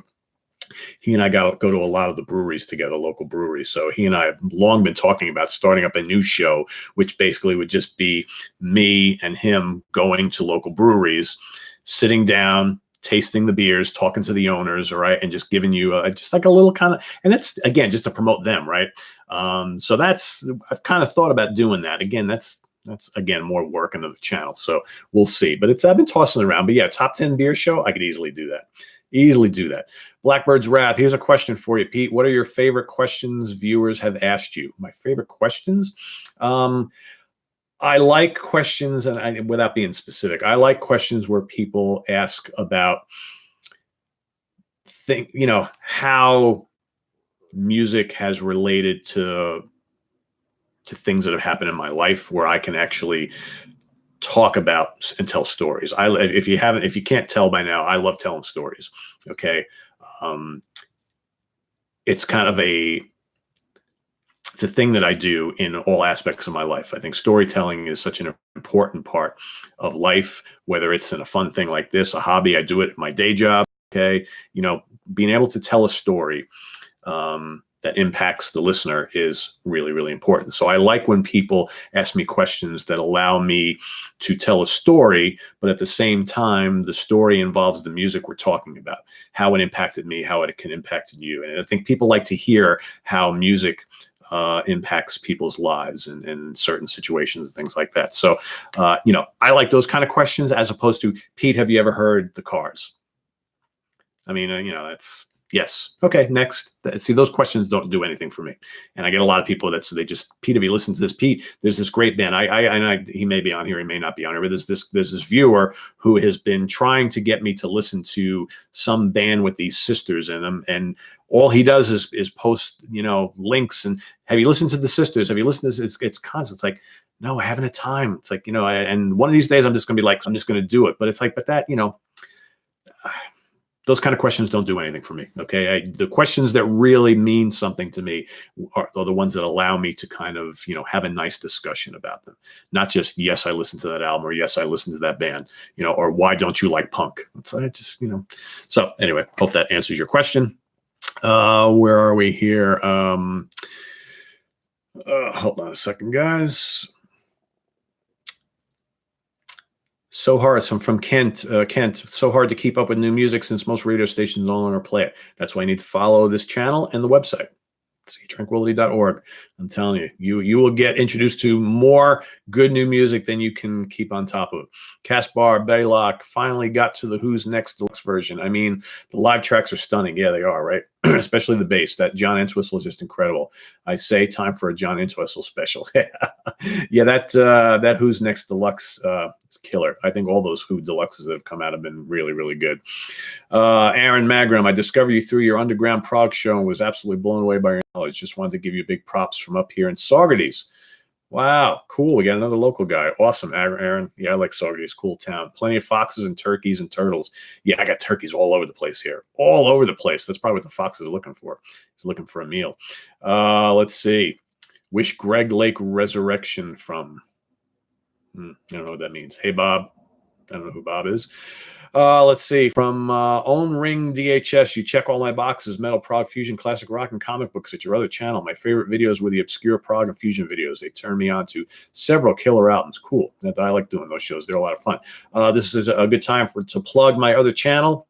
he and I go to a lot of the breweries together, local breweries. So he and I have long been talking about starting up a new show, which basically would just be me and him going to local breweries, sitting down, tasting the beers, talking to the owners, all right, and just giving you just like a little kind of, and it's again just to promote them, right? So I've kind of thought about doing that. Again, that's again more work into the channel, so we'll see. But I've been tossing it around. But yeah, top 10 beer show, I could easily do that. Easily do that. Blackbird's Wrath. Here's a question for you, Pete. What are your favorite questions viewers have asked you? My favorite questions? I like questions, and without being specific, I like questions where people ask about how music has related to things that have happened in my life, where I can actually talk about and tell stories. If you can't tell by now, I love telling stories. Okay. It's kind of it's a thing that I do in all aspects of my life. I think storytelling is such an important part of life, whether it's in a fun thing like this, a hobby, I do it in my day job. Okay. Being able to tell a story, that impacts the listener is really, really important. So I like when people ask me questions that allow me to tell a story, but at the same time, the story involves the music we're talking about, how it impacted me, how it can impact you. And I think people like to hear how music impacts people's lives in certain situations and things like that. So, I like those kind of questions as opposed to, Pete, have you ever heard the Cars? I mean, that's, yes. Okay, next. See, those questions don't do anything for me. And I get a lot of people they just, Pete, have you listened to this? Pete, there's this great band. He may be on here, he may not be on here, but there's this viewer who has been trying to get me to listen to some band with these sisters in them. And all he does is post, links. And have you listened to the sisters? Have you listened to this? It's constant. It's like, no, I haven't had time. It's like, and one of these days I'm just going to be like, I'm just going to do it. But it's like, but that, those kind of questions don't do anything for me. Okay. The questions that really mean something to me are the ones that allow me to kind of, have a nice discussion about them. Not just, yes, I listened to that album, or yes, I listened to that band, or why don't you like punk? So anyway, hope that answers your question. Where are we here? Hold on a second, guys. So hard. So I'm from Kent. Kent, so hard to keep up with new music since most radio stations no longer play it. That's why I need to follow this channel and the website, seektranquility.org. I'm telling you, you will get introduced to more good new music than you can keep on top of. Caspar Baylock finally got to the Who's Next Deluxe version. I mean, the live tracks are stunning. Yeah, they are, right? Especially the bass. That John Entwistle is just incredible. I say time for a John Entwistle special. Yeah, that Who's Next Deluxe is killer. I think all those Who Deluxes that have come out have been really, really good. Aaron Magram, I discovered you through your Underground Prog show and was absolutely blown away by your knowledge. Just wanted to give you big props from up here in Saugerties. Wow, cool. We got another local guy. Awesome, Aaron. Yeah, I like Saugerties. Cool town. Plenty of foxes and turkeys and turtles. Yeah, I got turkeys all over the place here. All over the place. That's probably what the fox is looking for. He's looking for a meal. Let's see. Wish Greg Lake Resurrection from. I don't know what that means. Hey, Bob. I don't know who Bob is. Let's see. From Own Ring DHS, you check all my boxes: metal, prog, fusion, classic rock, and comic books at your other channel. My favorite videos were the obscure prog and fusion videos. They turned me on to several killer albums. Cool. I like doing those shows. They're a lot of fun. This is a good time to plug my other channel,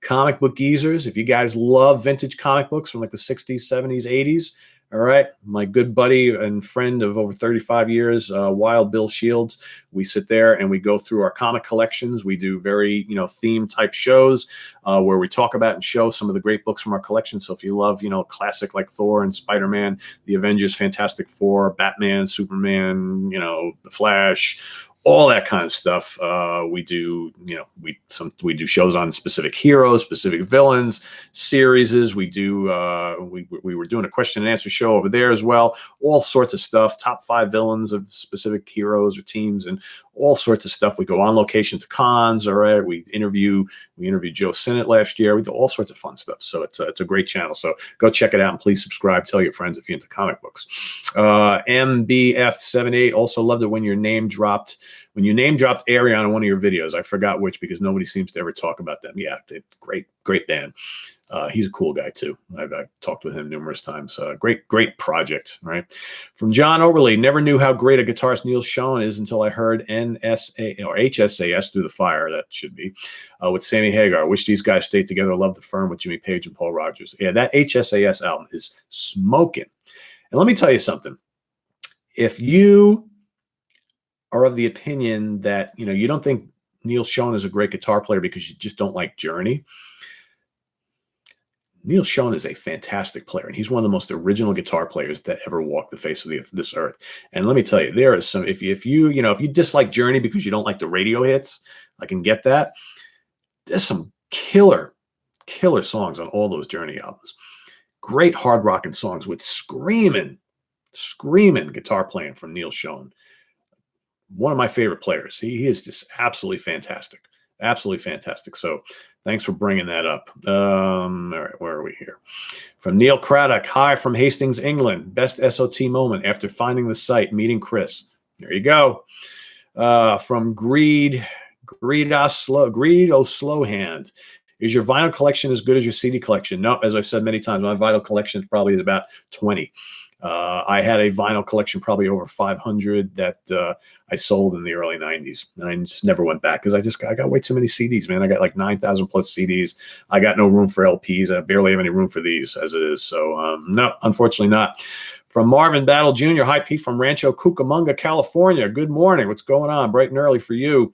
Comic Book Geezers. If you guys love vintage comic books from like the 60s, 70s, 80s, all right, my good buddy and friend of over 35 years, Wild Bill Shields, we sit there and we go through our comic collections. We do very, theme type shows where we talk about and show some of the great books from our collection. So if you love, classic like Thor and Spider-Man, the Avengers, Fantastic Four, Batman, Superman, The Flash, all that kind of stuff. We do, we do shows on specific heroes, specific villains, series. We do, we were doing a question and answer show over there as well. All sorts of stuff. Top 5 villains of specific heroes or teams, and all sorts of stuff. We go on location to cons. All right, we interviewed Joe Sinnott last year. We do all sorts of fun stuff. So it's a great channel. So go check it out and please subscribe. Tell your friends if you're into comic books. MBF78 also loved it when your name dropped. When you name dropped Arion in one of your videos. I forgot which because nobody seems to ever talk about them. Yeah, great band. He's a cool guy too. I've talked with him numerous times. Great project, right? From John Overly, never knew how great a guitarist Neil Schon is until I heard NSA or HSAS Through the Fire. That should be with Sammy Hagar. Wish these guys stayed together. Love the Firm with Jimmy Page and Paul Rogers. Yeah, that HSAS album is smoking. And let me tell you something. If you are of the opinion that, you don't think Neil Schon is a great guitar player because you just don't like Journey, Neil Schon is a fantastic player, and he's one of the most original guitar players that ever walked the face of this earth. And let me tell you, there is some, if you dislike Journey because you don't like the radio hits, I can get that. There's some killer songs on all those Journey albums. Great hard rocking songs with screaming guitar playing from Neil Schon. One of my favorite players. He is just absolutely fantastic. Absolutely fantastic. So thanks for bringing that up. All right, where are we here? From Neil Craddock. Hi from Hastings, England. Best SOT moment after finding the site, meeting Chris. There you go. From Greed Slowhand. Is your vinyl collection as good as your CD collection? No, as I've said many times, my vinyl collection probably is about 20. I had a vinyl collection probably over 500 that I sold in the early 90s, and I just never went back because I got way too many CDs, man. I got like 9,000 plus CDs. I got no room for LPs. I barely have any room for these as it is. So no, unfortunately not. From Marvin Battle Jr. Hi, Pete from Rancho Cucamonga, California. Good morning. What's going on? Bright and early for you.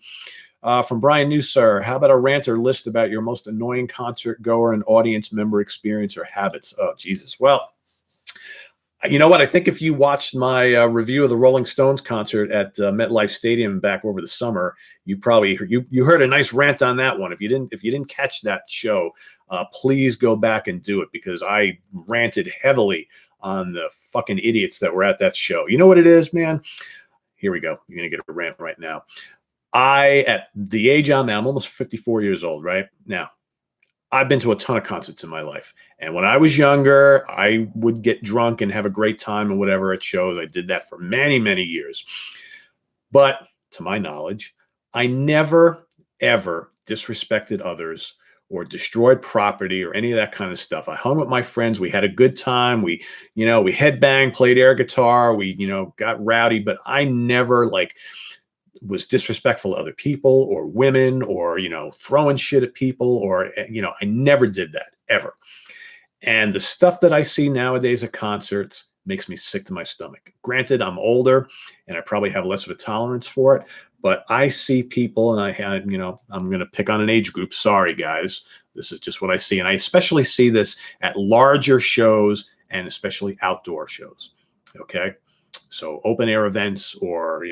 From Brian Newsir, how about a rant or list about your most annoying concert goer and audience member experience or habits? Oh, Jesus. Well, you know what? I think if you watched my review of the Rolling Stones concert at MetLife Stadium back over the summer, you probably heard a nice rant on that one. If you didn't catch that show, please go back and do it because I ranted heavily on the fucking idiots that were at that show. You know what it is, man? Here we go. You're gonna get a rant right now. At the age I'm now, I'm almost 54 years old. Right now, I've been to a ton of concerts in my life. And when I was younger, I would get drunk and have a great time and whatever at shows. I did that for many, many years. But to my knowledge, I never, ever disrespected others or destroyed property or any of that kind of stuff. I hung with my friends. We had a good time. We headbanged, played air guitar. We, got rowdy, but I never was disrespectful to other people or women or, throwing shit at people or, I never did that ever. And the stuff that I see nowadays at concerts makes me sick to my stomach. Granted, I'm older and I probably have less of a tolerance for it, but I see people and I'm going to pick on an age group. Sorry, guys. This is just what I see. And I especially see this at larger shows and especially outdoor shows. Okay. So open air events or,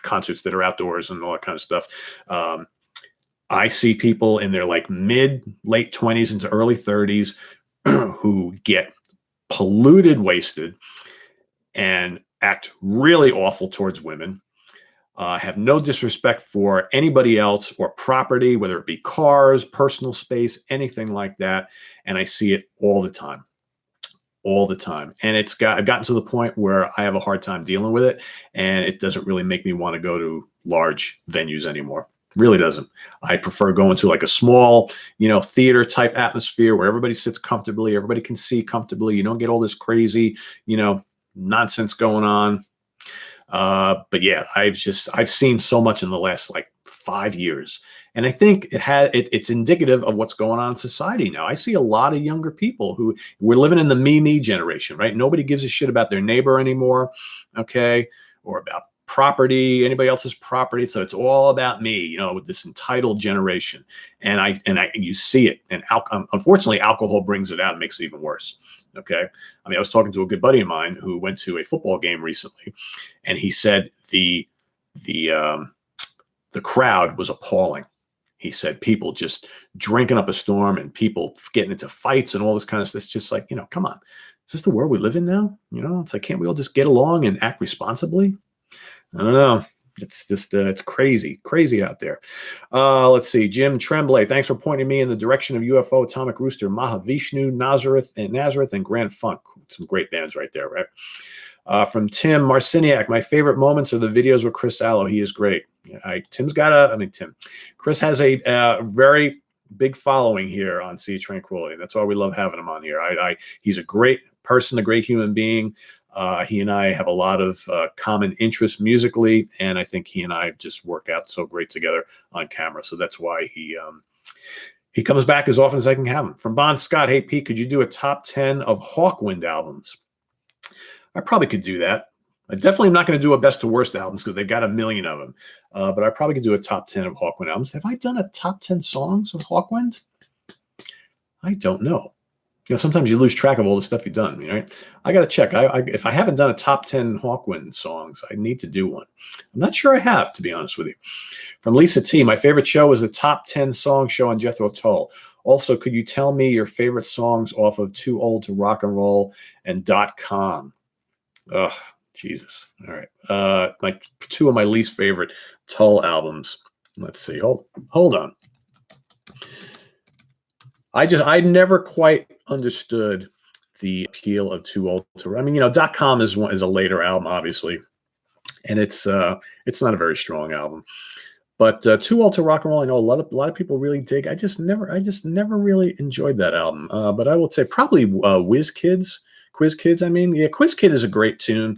concerts that are outdoors and all that kind of stuff. I see people in their late 20s into early 30s who get polluted, wasted, and act really awful towards women, have no disrespect for anybody else or property, whether it be cars, personal space, anything like that. And I see it all the time. And I've gotten to the point where I have a hard time dealing with it, and it doesn't really make me want to go to large venues anymore. Really doesn't. I prefer going to a small, theater type atmosphere where everybody sits comfortably, everybody can see comfortably. You don't get all this crazy, nonsense going on. But yeah, I've seen so much in the last 5 years. And I think it's indicative of what's going on in society now. I see a lot of younger people who we're living in the me generation, right? Nobody gives a shit about their neighbor anymore, okay, or about property, anybody else's property. So it's all about me, with this entitled generation. And you see it. And unfortunately, alcohol brings it out and makes it even worse. Okay. I was talking to a good buddy of mine who went to a football game recently, and he said the the crowd was appalling. He said people just drinking up a storm and people getting into fights and all this kind of stuff. It's just like, come on. Is this the world we live in now? It's like, can't we all just get along and act responsibly? I don't know. It's just, it's crazy out there. Let's see. Jim Tremblay, thanks for pointing me in the direction of UFO, Atomic Rooster, Mahavishnu, Nazareth, and Grand Funk. Some great bands right there, right? From Tim Marciniak, my favorite moments are the videos with Chris Allo. He is great. Chris has a very big following here on Sea Tranquility. That's why we love having him on here. He's a great person, a great human being. He and I have a lot of common interests musically, and I think he and I just work out so great together on camera. So that's why he comes back as often as I can have him. From Bon Scott, hey Pete, could you do a top 10 of Hawkwind albums? I probably could do that. I definitely am not going to do a best to worst albums because they've got a million of them. But I probably could do a top 10 of Hawkwind albums. Have I done a top 10 songs of Hawkwind? I don't know. Sometimes you lose track of all the stuff you've done, right? I got to check. If I haven't done a top 10 Hawkwind songs, I need to do one. I'm not sure I have, to be honest with you. From Lisa T, my favorite show is the top 10 song show on Jethro Tull. Also, could you tell me your favorite songs off of Too Old to Rock and Roll and .com? Ugh, Jesus. All right. Two of my least favorite Tull albums. Let's see. Hold on. I never quite understood the appeal of Too Old to. I mean, .com is a later album, obviously, and it's not a very strong album. But Too Old to Rock and Roll, I know a lot of people really dig. I just never really enjoyed that album. But I will say probably Quiz Kids. I mean, yeah, Quiz Kid is a great tune.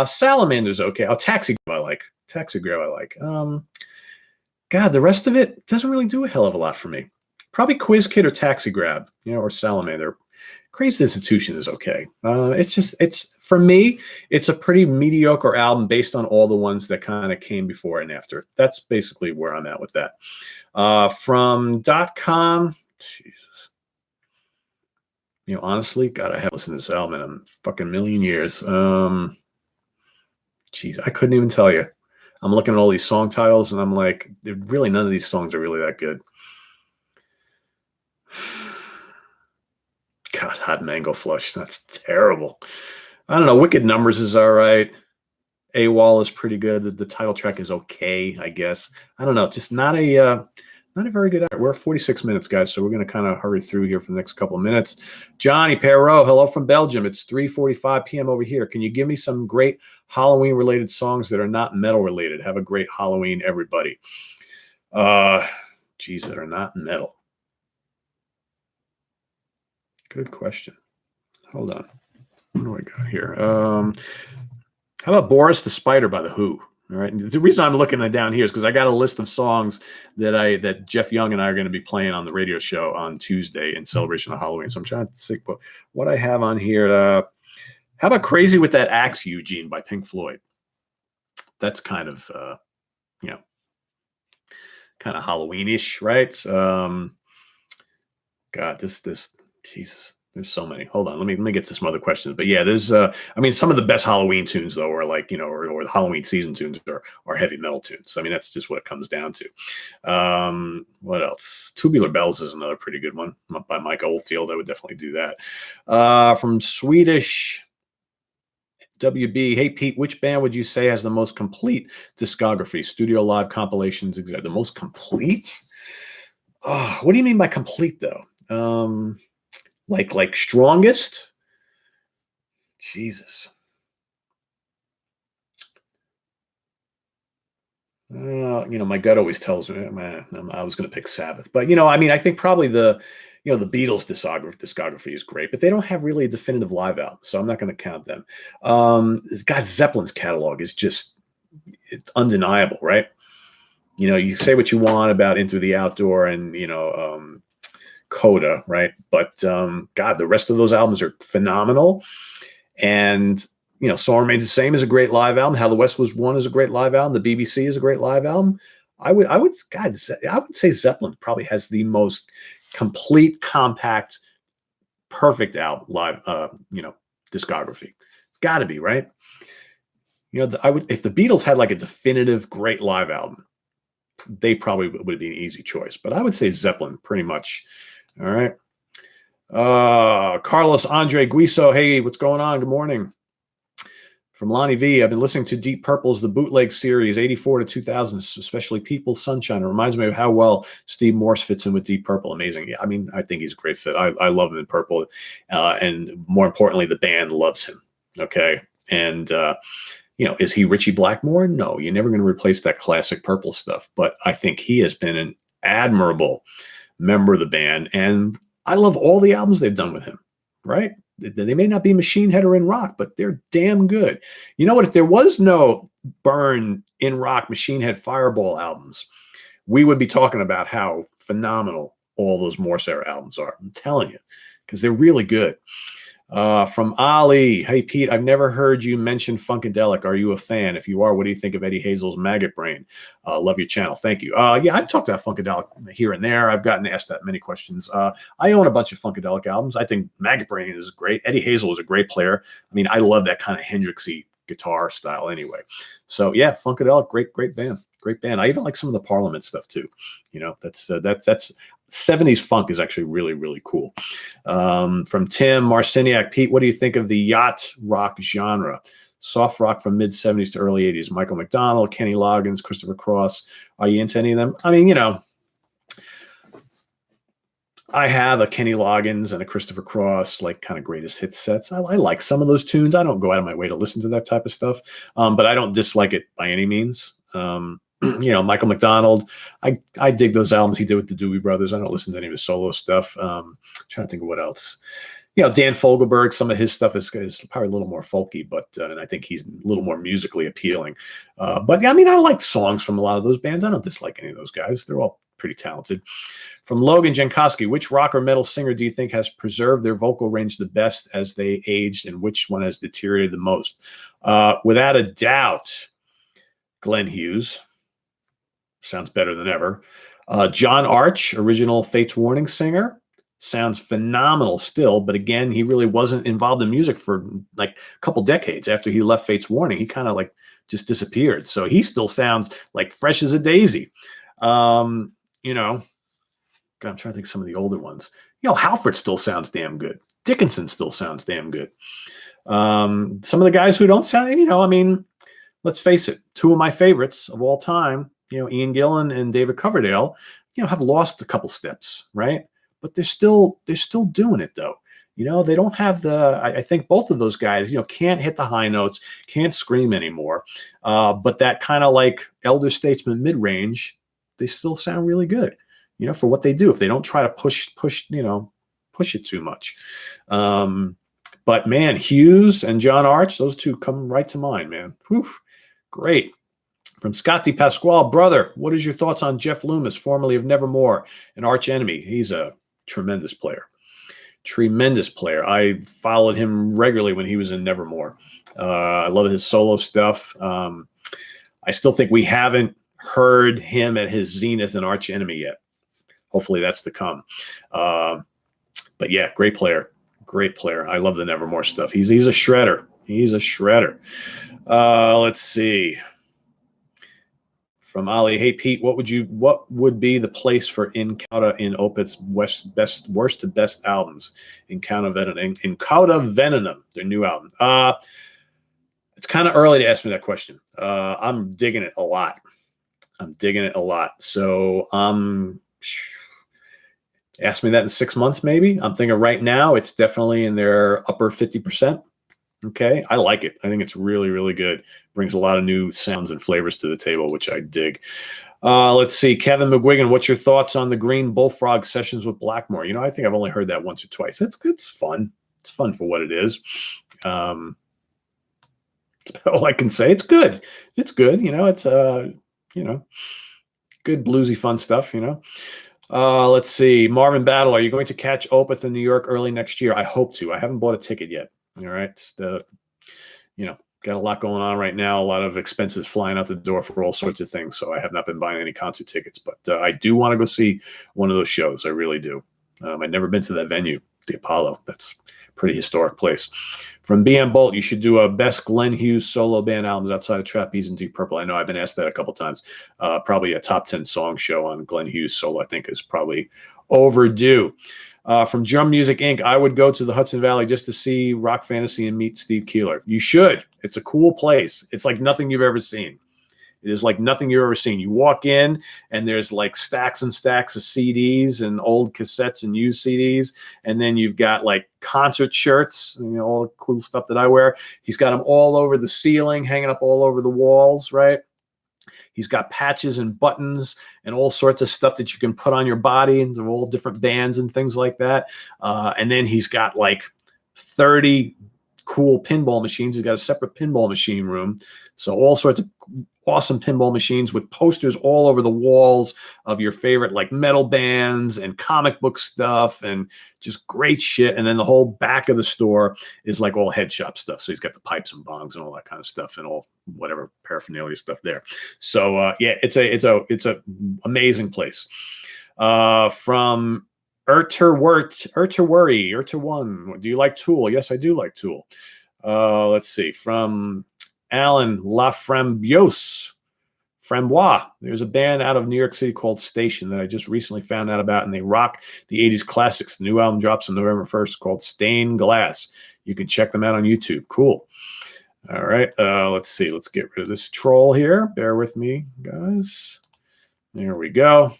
Salamander's okay. Oh, Taxi Grab I like. God, the rest of it doesn't really do a hell of a lot for me. Probably Quiz Kid or Taxi Grab, or Salamander. Crazed Institution is okay. For me, it's a pretty mediocre album based on all the ones that kind of came before and after. That's basically where I'm at with that. From .com, Jesus. Honestly, God, I haven't listened to this album in a fucking million years. Geez, I couldn't even tell you. I'm looking at all these song titles, and I'm like, really none of these songs are really that good. God, Hot Mango Flush. That's terrible. I don't know. Wicked Numbers is all right. AWOL is pretty good. The title track is okay, I guess. I don't know. Just not a very good hour. We're 46 minutes, guys, so we're going to kind of hurry through here for the next couple of minutes. Johnny Perrault, hello from Belgium. It's 3:45 p.m. over here. Can you give me some great Halloween-related songs that are not metal-related? Have a great Halloween, everybody. Geez, that are not metal. Good question. Hold on. What do I got here? How about Boris the Spider by The Who? All right. The reason I'm looking down here is because I got a list of songs that Jeff Young and I are going to be playing on the radio show on Tuesday in celebration of Halloween. So I'm trying to think what I have on here. How about Crazy with That Axe, Eugene by Pink Floyd? That's kind of kind of Halloween-ish, right? God, this Jesus. There's so many. Hold on, let me get to some other questions. But yeah, there's some of the best Halloween tunes though are like, or the Halloween season tunes are heavy metal tunes. I mean, that's just what it comes down to. What else? Tubular Bells is another pretty good one by Mike Oldfield. I would definitely do that. From Swedish WB, hey Pete, which band would you say has the most complete discography? Studio, live, compilations, the most complete? Oh, what do you mean by complete though? Like strongest? Jesus. My gut always tells me, man, I was going to pick Sabbath, but I think probably the Beatles discography is great, but they don't have really a definitive live album, so I'm not going to count them. God, Zeppelin's catalog is it's undeniable, right? You say what you want about Into the Outdoor and Coda, right? But God, the rest of those albums are phenomenal. And Song Remains the Same is a great live album. How the West Was Won is a great live album. The BBC is a great live album. I would say Zeppelin probably has the most complete, compact, perfect album live discography. It's got to be, right? I would, if the Beatles had like a definitive great live album, they probably would be an easy choice. But I would say Zeppelin pretty much. All right. Carlos Andre Guiso. Hey, what's going on? Good morning. From Lonnie V, I've been listening to Deep Purple's The Bootleg series, 84 to 2000, especially People Sunshine. It reminds me of how well Steve Morse fits in with Deep Purple. Amazing. Yeah, I mean, I think he's a great fit. I love him in Purple. And more importantly, the band loves him. Okay. And, is he Richie Blackmore? No, you're never going to replace that classic Purple stuff. But I think he has been an admirable member of the band. And I love all the albums they've done with him, right? They may not be Machine Head or In Rock, but they're damn good. You know what? If there was no Burn, In Rock, Machine Head, Fireball albums, we would be talking about how phenomenal all those Morse era albums are. I'm telling you, because they're really good. From Ali, hey Pete, I've never heard you mention Funkadelic. Are you a fan? If you are, what do you think of Eddie Hazel's Maggot Brain? Love your channel. Thank you. Yeah, I've talked about Funkadelic here and there. I've gotten asked that many questions. I own a bunch of Funkadelic albums. I think Maggot Brain is great. Eddie Hazel is a great player. I mean, I love that kind of Hendrixy guitar style anyway. So yeah, Funkadelic, great band. Great band. I even like some of the Parliament stuff too. That's 70s funk is actually really, really cool. From Tim Marciniak, Pete, what do you think of the yacht rock genre? Soft rock from mid 70s to early 80s. Michael McDonald, Kenny Loggins, Christopher Cross. Are you into any of them? I mean, I have a Kenny Loggins and a Christopher Cross, like kind of greatest hit sets. I like some of those tunes. I don't go out of my way to listen to that type of stuff, but I don't dislike it by any means. Michael McDonald, I dig those albums he did with the Doobie Brothers. I don't listen to any of his solo stuff. Trying to think of what else. Dan Fogelberg, some of his stuff is probably a little more folky, but and I think he's a little more musically appealing. But I mean, I like songs from a lot of those bands. I don't dislike any of those guys. They're all pretty talented. From Logan Jankowski, which rock or metal singer do you think has preserved their vocal range the best as they aged, and which one has deteriorated the most? Without a doubt, Glenn Hughes. Sounds better than ever. John Arch, original Fates Warning singer, sounds phenomenal still. But again, he really wasn't involved in music for like a couple decades after he left Fates Warning. He kind of like just disappeared. So he still sounds like fresh as a daisy. God, I'm trying to think of some of the older ones. Halford still sounds damn good. Dickinson still sounds damn good. Some of the guys who don't sound, I mean, let's face it, two of my favorites of all time, Ian Gillan and David Coverdale, have lost a couple steps, right? But they're still doing it though. They don't have I think both of those guys, can't hit the high notes, can't scream anymore. But that kind of like elder statesman mid-range, they still sound really good, for what they do. If they don't try to push it too much. But man, Hughes and John Arch, those two come right to mind, man. Whew, great. From Scotty Pasquale, brother, what is your thoughts on Jeff Loomis, formerly of Nevermore, an arch enemy? He's a tremendous player. Tremendous player. I followed him regularly when he was in Nevermore. I love his solo stuff. I still think we haven't heard him at his zenith in Arch Enemy yet. Hopefully that's to come. But yeah, great player. Great player. I love the Nevermore stuff. He's a shredder. He's a shredder. Let's see. From Ali, hey Pete, what would be the place for Incauda in Opeth's worst to best albums? Incauda Venenum, their new album. It's kind of early to ask me that question. I'm digging it a lot. So ask me that in 6 months, maybe. I'm thinking right now it's definitely in their upper 50%. Okay, I like it. I think it's really, really good. Brings a lot of new sounds and flavors to the table, which I dig. Let's see. Kevin McGuigan, what's your thoughts on the Green Bullfrog sessions with Blackmore? I think I've only heard that once or twice. It's fun. It's fun for what it is. That's all I can say. It's good. It's good. It's good bluesy fun stuff. Let's see. Marvin Battle, are you going to catch Opeth in New York early next year? I hope to. I haven't bought a ticket yet. All right. Got a lot going on right now. A lot of expenses flying out the door for all sorts of things. So I have not been buying any concert tickets, but I do want to go see one of those shows. I really do. I've never been to that venue, the Apollo. That's pretty historic place. From BM Bolt, you should do a best Glenn Hughes solo band albums outside of Trapeze and Deep Purple. I know I've been asked that a couple times. Probably a top 10 song show on Glenn Hughes solo, I think, is probably overdue. From Drum Music Inc., I would go to the Hudson Valley just to see Rock Fantasy and meet Steve Keeler. You should. It's a cool place. It's like nothing you've ever seen. It is like nothing you've ever seen. You walk in and there's like stacks and stacks of CDs and old cassettes and used CDs. And then you've got like concert shirts, you know, all the cool stuff that I wear. He's got them all over the ceiling, hanging up all over the walls, right? He's got patches and buttons and all sorts of stuff that you can put on your body, and they're all different bands and things like that. And then he's got like 30 cool pinball machines. He's got a separate pinball machine room. So all sorts of awesome pinball machines with posters all over the walls of your favorite like metal bands and comic book stuff and just great shit. And then the whole back of the store is like all head shop stuff. So he's got the pipes and bongs and all that kind of stuff and all whatever paraphernalia stuff there. So yeah, it's a amazing place. From Erterworry, do you like Tool? Yes, I do like Tool. Let's see. From Alan Laframboise, Frambois. There's a band out of New York City called Station that I just recently found out about, and they rock the 80s classics. The new album drops on November 1st called Stained Glass. You can check them out on YouTube. Cool. All right. Let's see. Let's get rid of this troll here. Bear with me, guys. There we go.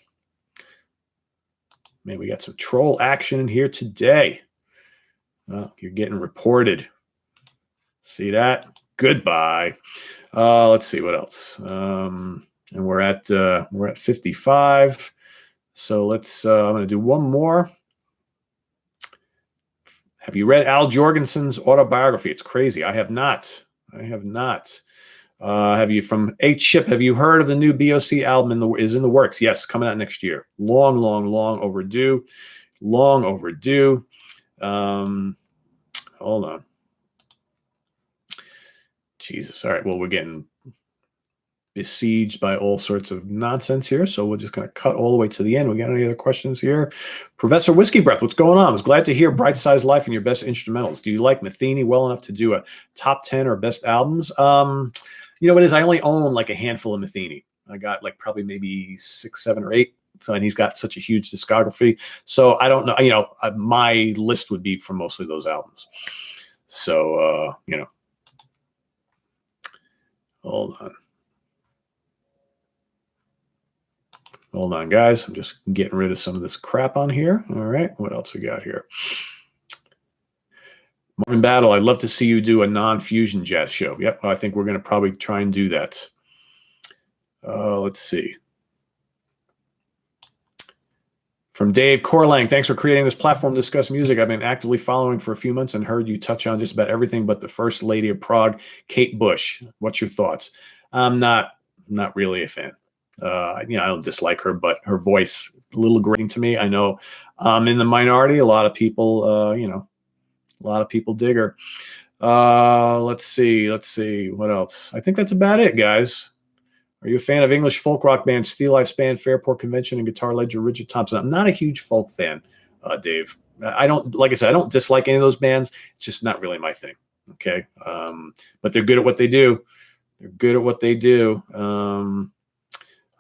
Man, we got some troll action in here today. Well, you're getting reported. See that? Goodbye. Let's see what else. And we're at 55. So let's. I'm going to do one more. Have you read Al Jorgensen's autobiography? It's crazy. I have not. Have you, from H Ship? Have you heard of the new BOC album is in the works? Yes, coming out next year. Long overdue. Long overdue. Hold on. Jesus. All right. Well, we're getting besieged by all sorts of nonsense here. So we're just going to cut all the way to the end. We got any other questions here? Professor Whiskey Breath, what's going on? I was glad to hear Bright Size Life and your best instrumentals. Do you like Matheny well enough to do a top 10 or best albums? You know what it is? I only own like a handful of Matheny. I got like probably maybe 6, 7, or 8. So, and he's got such a huge discography. So I don't know, you know, my list would be from mostly those albums. So, you know, hold on, guys. I'm just getting rid of some of this crap on here. All right. What else we got here? Marvin Battle, I'd love to see you do a non-fusion jazz show. Yep. I think we're going to probably try and do that. Let's see. From Dave Corlang, thanks for creating this platform to discuss music. I've been actively following for a few months and heard you touch on just about everything but the First Lady of Prague, Kate Bush. What's your thoughts? I'm not really a fan. You know, I don't dislike her, but her voice a little grating to me. I know I'm in the minority. A lot of people, you know, a lot of people dig her. Let's see. What else? I think that's about it, guys. Are you a fan of English folk rock bands Steel Eye Span, Fairport Convention, and Guitar Ledger, Richard Thompson? I'm not a huge folk fan, Dave. I don't, like I said, I don't dislike any of those bands. It's just not really my thing. Okay. But they're good at what they do.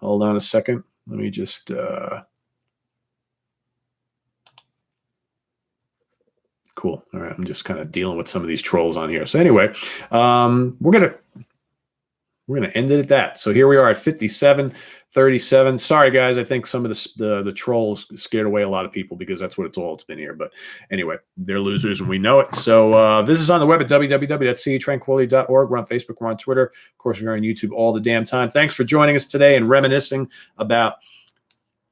Hold on a second. Let me just cool. All right. I'm just kind of dealing with some of these trolls on here. So anyway, we're gonna end it at that. So here we are at 57:37. Sorry guys, I think some of the trolls scared away a lot of people because that's what it's been here. But anyway, they're losers and we know it. So this is on the web at www.cetranquility.org. We're on Facebook, we're on Twitter. Of course, we're on YouTube all the damn time. Thanks for joining us today and reminiscing about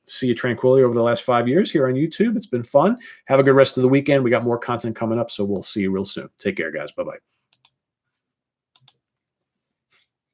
Sea of Tranquility over the last 5 years here on YouTube. It's been fun. Have a good rest of the weekend. We got more content coming up, so we'll see you real soon. Take care, guys. Bye-bye.